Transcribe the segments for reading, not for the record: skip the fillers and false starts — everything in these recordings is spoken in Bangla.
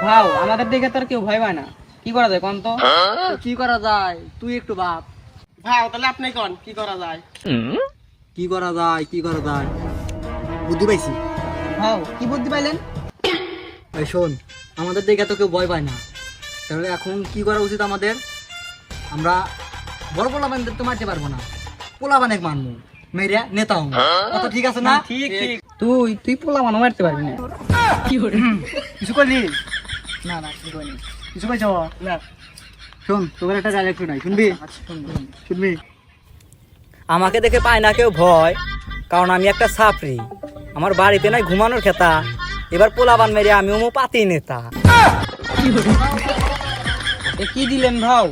ভাও আমাদের দেখে তো আর কেউ ভয় পায় না, কি করা যায় কোন তো? কি করা যায় তুই একটু ভাব। ভাও তাহলে আপনি কোন কি করা যায়? কি করা যায় কি করা যায়, বুদ্ধি পাইছি। ভাও কি বুদ্ধি পাইলেন? এই শোন, আমাদের দেখে তো কেউ ভয় পায় না, তাহলে এখন কি করা উচিত আমাদের? আমরা বড় পোলাপানদের তো মারতে পারবো না, পোলাপানেক মারবো, মেরে নেতা হবো। কথা ঠিক আছে না? ঠিক ঠিক। তুই পোলা মানো মারতে পারবি না। কিছু করলি? না না কি কইনি। কিছু কইছ না? শোন, তোর একটা ডাইরেক্ট নাই, শুনবি? আচ্ছা শুন। শুনবি? আমাকে দেখে পায় না কেউ ভয়, কারণ আমি একটা ছাপরি। আমার বাড়িতে নাই ঘুমানোর খেতা, এবার পোলাপান মেরে আমি ওমো পাতি নেতা। এ কি দিলেন ভাও?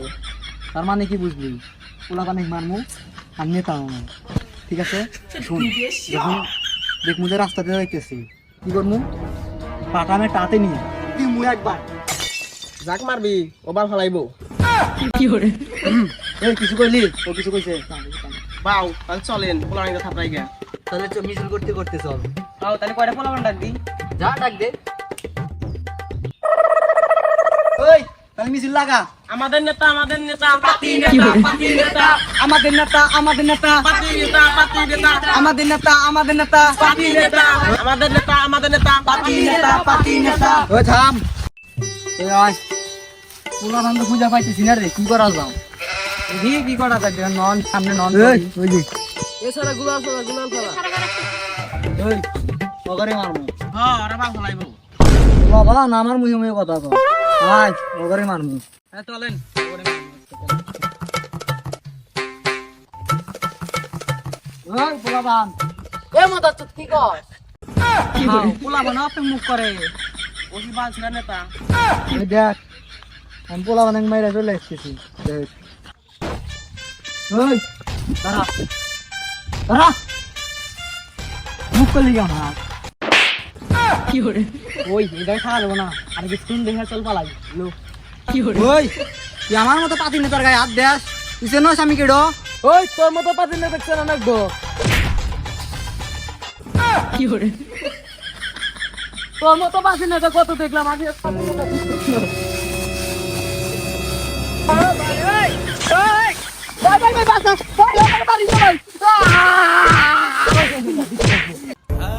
তার মানে কি বুঝলি? পোলাপানে মারমু আর নেতা হবো, ঠিক আছে? শুন, যখন দেখমু যে রাস্তাতে যাইতেছি, কি করমু? পাটানে টাতে নিয়ে দিমু একবার। যাক মারবি ওবার ফলাইবো। এই কিছু কইলি? ও কিছু কইছে? বাউ তাহলে চলেন পোলানিতে থাপড়াই গে। তাহলে মিছিল করতে করতে চল। ভাও তাহলে কয়টা পোলা ডাক দি? যা ডাক দে। ওই তাহলে মিছিল লাগা। আমাদের নেতা পাতি নেতা পাতি নেতা আমাদের নেতা আমাদের নেতা পাতি নেতা পাতি নেতা আমাদের নেতা আমাদের নেতা পাতি নেতা আমাদের নেতা পাতি নেতা পাতি নেতা। ওই থাম। এই আয়, পোলাপান তো খুঁজা পাইতেছি না রে, কি করা যাও? কি করা যায়? নন সামনে নন। ওই যে এছাড়া গুলাল ফেলা ওই ওগরে মারমু। হ্যাঁ ওরা বাল ফলাইবো। বাবা না আমার মুখে মুখে কথা কও। আয় ওগরে মারমু। হ্যাঁ চলেন। ওই পোলাপান, এ মদা তুই কি কর? পোলা বানো আপনি মুখ করে। ওই বাল ছিল নেতা। এই দেখ আমি পোলাপান মাইরা চলে আসতেছি। দেখ ওই দাঁড়া দাঁড়া, মুখ করলি কেন? ওই এটা খাওয়া যাবো না, আর কিছুক্ষণ দেখে চল পালাই। ওই তুই আমার মতো পাতি নেতার গায়ে হাত দেস, তুই চেনস আমি কেডো? ওই তোর মতো পাতি নেতা দেখছে না নাকবো। তোর মতো পাতি নেতা কত দেখলাম আগে।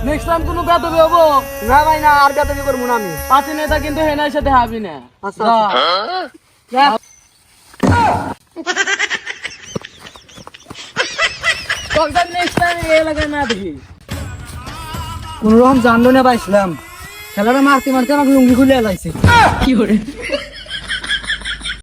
নেক্সট টাইম কোনো বেদবি হবো না ভাই না, আর বেতবি করবো না আমি। পাতি নেতা কিন্তু হেনার সাথে হাবি না। আচ্ছা আচ্ছা। নেক্সট টাইম এলাকায় না দেখি। কোন রকম জানলো না পাইছিলাম, খেলাটা মারতে মারতে আমাকে লুঙ্গি খুলে এলাইছে।